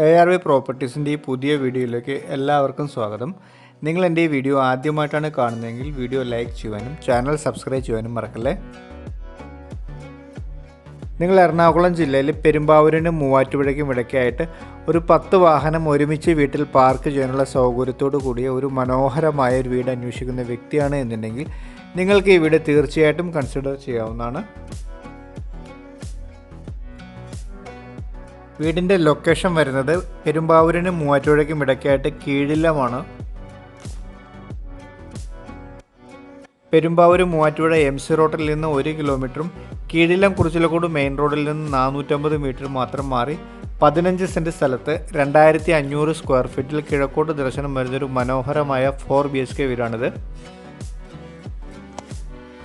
ARV പ്രോപ്പർട്ടീസിൻ്റെ ഈ പുതിയ വീഡിയോയിലേക്ക് എല്ലാവർക്കും സ്വാഗതം. നിങ്ങൾ എൻ്റെ ഈ വീഡിയോ ആദ്യമായിട്ടാണ് കാണുന്നതെങ്കിൽ വീഡിയോ ലൈക്ക് ചെയ്യുവാനും ചാനൽ സബ്സ്ക്രൈബ് ചെയ്യാനും മറക്കല്ലേ. നിങ്ങൾ എറണാകുളം ജില്ലയിൽ പെരുമ്പാവൂരിനും മൂവാറ്റുപുഴയ്ക്കും ഇടയ്ക്കായിട്ട് ഒരു 10 വാഹനം ഒരുമിച്ച് വീട്ടിൽ പാർക്ക് ചെയ്യാനുള്ള സൗകര്യത്തോടു കൂടിയ ഒരു മനോഹരമായ ഒരു വീട് അന്വേഷിക്കുന്ന വ്യക്തിയാണ് എന്നുണ്ടെങ്കിൽ നിങ്ങൾക്ക് ഈ വീട് തീർച്ചയായിട്ടും കൺസിഡർ ചെയ്യാവുന്നതാണ്. വീടിൻ്റെ ലൊക്കേഷൻ വരുന്നത് പെരുമ്പാവൂരിനും മൂവാറ്റുപുഴയ്ക്കും ഇടയ്ക്കായിട്ട് കീഴില്ലമാണ്. പെരുമ്പാവൂർ മൂവാറ്റുപുഴ MC റോഡിൽ നിന്ന് 1 കിലോമീറ്ററും കീഴില്ലം കുറിച്ചിലക്കോട് മെയിൻ റോഡിൽ നിന്ന് 450 മീറ്റർ മാത്രം മാറി 15 സെൻറ്റ് സ്ഥലത്ത് 2500 സ്ക്വയർ ഫീറ്റിൽ കിഴക്കോട്ട് ദർശനം വരുന്നൊരു മനോഹരമായ 4 BHK വീടാണിത്.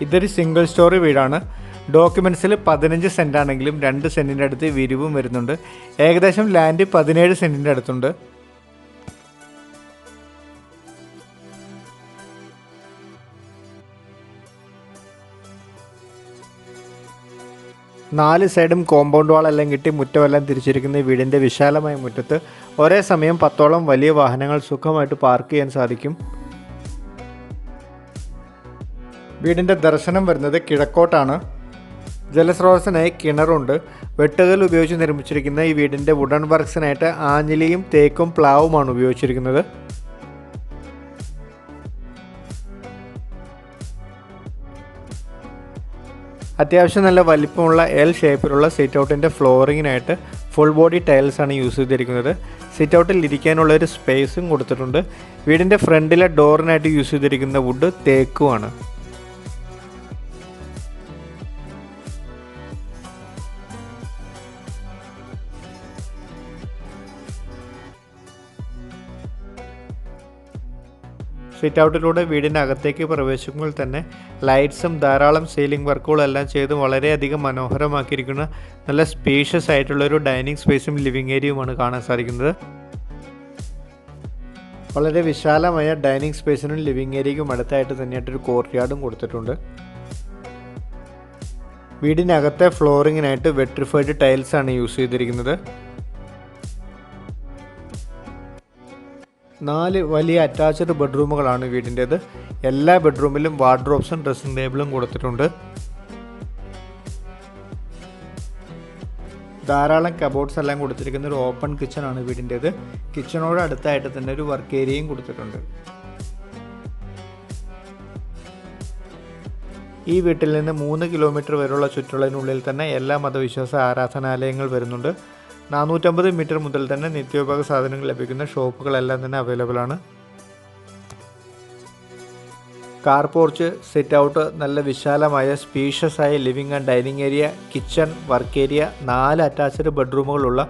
ഇതൊരു സിംഗിൾ സ്റ്റോറി വീടാണ്. ഡോക്യുമെൻറ്റ്സിൽ 15 സെൻറ്റ് ആണെങ്കിലും 2 സെൻറ്റിൻ്റെ അടുത്ത് വിരിവും വരുന്നുണ്ട്. ഏകദേശം ലാൻഡ് 17 സെൻറ്റിൻ്റെ അടുത്തുണ്ട്. നാല് സൈഡും കോമ്പൗണ്ട് വാളെല്ലാം കിട്ടി മുറ്റമെല്ലാം തിരിച്ചിരിക്കുന്ന വീടിൻ്റെ വിശാലമായ മുറ്റത്ത് ഒരേ സമയം 10ഓളം വലിയ വാഹനങ്ങൾ സുഖമായിട്ട് പാർക്ക് ചെയ്യാൻ സാധിക്കും. വീടിൻ്റെ ദർശനം വരുന്നത് കിഴക്കോട്ടാണ്. ജലസ്രോതസ്സിനായി കിണറുണ്ട്. വെട്ടുകല്ല് ഉപയോഗിച്ച് നിർമ്മിച്ചിരിക്കുന്ന ഈ വീടിൻ്റെ വുഡൻ വർക്ക്സിനായിട്ട് ആഞ്ഞിലിയും തേക്കും പ്ലാവുമാണ് ഉപയോഗിച്ചിരിക്കുന്നത്. അത്യാവശ്യം നല്ല വലിപ്പമുള്ള L ഷേപ്പിലുള്ള സിറ്റ് ഔട്ടിൻ്റെ ഫ്ലോറിങ്ങിനായിട്ട് ഫുൾ ബോഡി ടൈൽസാണ് യൂസ് ചെയ്തിരിക്കുന്നത്. സിറ്റ് ഔട്ടിൽ ഇരിക്കാനുള്ള ഒരു സ്പേസും കൊടുത്തിട്ടുണ്ട്. വീടിൻ്റെ ഫ്രണ്ടിലെ ഡോറിനായിട്ട് യൂസ് ചെയ്തിരിക്കുന്ന വുഡ് തേക്കുമാണ്. സിറ്റ് ഔട്ടിലൂടെ വീടിൻ്റെ അകത്തേക്ക് പ്രവേശിക്കുമ്പോൾ തന്നെ ലൈറ്റ്സും ധാരാളം സീലിംഗ് വർക്കുകളും എല്ലാം ചെയ്ത് വളരെയധികം മനോഹരമാക്കിയിരിക്കുന്ന നല്ല സ്പേഷ്യസ് ആയിട്ടുള്ളൊരു ഡൈനിങ് സ്പേസും ലിവിങ് ഏരിയയുമാണ് കാണാൻ സാധിക്കുന്നത്. വളരെ വിശാലമായ ഡൈനിങ് സ്പേസിനും ലിവിങ് ഏരിയയ്ക്കും അടുത്തായിട്ട് തന്നെയായിട്ടൊരു കോർട്ട്യാർഡും കൊടുത്തിട്ടുണ്ട്. വീടിനകത്തെ ഫ്ലോറിങ്ങിനായിട്ട് വെട്രിഫൈഡ് ടൈൽസാണ് യൂസ് ചെയ്തിരിക്കുന്നത്. 4 വലിയ അറ്റാച്ച്ഡ് ബെഡ്റൂമുകളാണ് വീടിൻ്റേത്. എല്ലാ ബെഡ്റൂമിലും വാർഡ്രോബ്സും ഡ്രസ്സിംഗ് ടേബിളും കൊടുത്തിട്ടുണ്ട്. ധാരാളം കബോർഡ്സ് എല്ലാം കൊടുത്തിരിക്കുന്ന ഒരു ഓപ്പൺ കിച്ചണാണ് വീടിൻ്റേത്. കിച്ചണോട് അടുത്തായിട്ട് തന്നെ ഒരു വർക്ക് ഏരിയയും കൊടുത്തിട്ടുണ്ട്. ഈ വീട്ടിൽ നിന്ന് 3 കിലോമീറ്റർ വരെയുള്ള ചുറ്റളവിനുള്ളിൽ തന്നെ എല്ലാ മതവിശ്വാസ ആരാധനാലയങ്ങൾ വരുന്നുണ്ട്. 450 മീറ്റർ മുതൽ തന്നെ നിത്യോപയോഗ സാധനങ്ങൾ ലഭിക്കുന്ന ഷോപ്പുകളെല്ലാം തന്നെ അവൈലബിൾ ആണ്. കാർ പോർച്ച്, സിറ്റ് ഔട്ട്, നല്ല വിശാലമായ സ്പീഷ്യസ് ആയ living and dining area, kitchen, work area, 4 attached ബെഡ്റൂമുകളുള്ള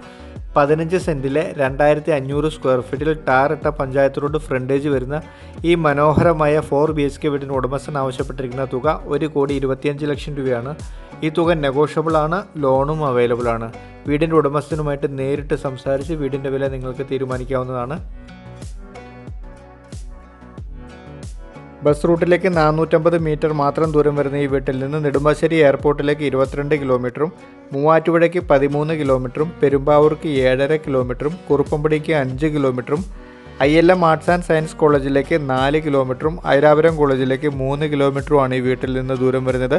15 സെൻറ്റിലെ 2500 സ്ക്വയർ ഫീറ്റിൽ ടാറിട്ട പഞ്ചായത്ത് റോഡ് ഫ്രണ്ടേജ് വരുന്ന ഈ മനോഹരമായ 4 BHK വീടിന് ഉടമസ്ഥൻ ആവശ്യപ്പെട്ടിരിക്കുന്ന തുക 1,25,00,000 രൂപയാണ്. ഈ തുക നെഗോഷ്യബിൾ ആണ്, ലോണും അവൈലബിൾ ആണ്. വീടിൻ്റെ ഉടമസ്ഥനുമായിട്ട് നേരിട്ട് സംസാരിച്ച് വീടിൻ്റെ വില നിങ്ങൾക്ക് തീരുമാനിക്കാവുന്നതാണ്. ബസ് റൂട്ടിലേക്ക് 450 മീറ്റർ മാത്രം ദൂരം വരുന്ന ഈ വീട്ടിൽ നിന്ന് നെടുമ്പാശ്ശേരി എയർപോർട്ടിലേക്ക് 22 കിലോമീറ്ററും മൂവാറ്റുപുഴയ്ക്ക് 13 കിലോമീറ്ററും പെരുമ്പാവൂർക്ക് 7.5 കിലോമീറ്ററും കുറുപ്പമ്പടിക്ക് 5 കിലോമീറ്ററും ILM ആർട്സ് ആൻഡ് സയൻസ് കോളേജിലേക്ക് 4 കിലോമീറ്ററും ഐരാപുരം കോളേജിലേക്ക് 3 കിലോമീറ്ററുമാണ് ഈ വീട്ടിൽ നിന്ന് ദൂരം വരുന്നത്.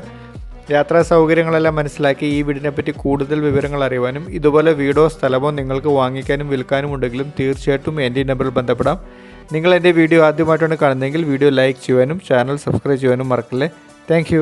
യാത്രാ സൗകര്യങ്ങളെല്ലാം മനസ്സിലാക്കി ഈ വീടിനെപ്പറ്റി കൂടുതൽ വിവരങ്ങൾ അറിയുവാനും ഇതുപോലെ വീടോ സ്ഥലമോ നിങ്ങൾക്ക് വാങ്ങിക്കാനും വിൽക്കാനും ഉണ്ടെങ്കിലും തീർച്ചയായിട്ടും എൻ്റെ നമ്പറിൽ ബന്ധപ്പെടാം. നിങ്ങൾ എൻ്റെ വീഡിയോ ആദ്യമായിട്ടാണ് കാണുന്നതെങ്കിൽ വീഡിയോ ലൈക്ക് ചെയ്യുവാനും ചാനൽ സബ്സ്ക്രൈബ് ചെയ്യുവാനും മറക്കല്ലേ. താങ്ക്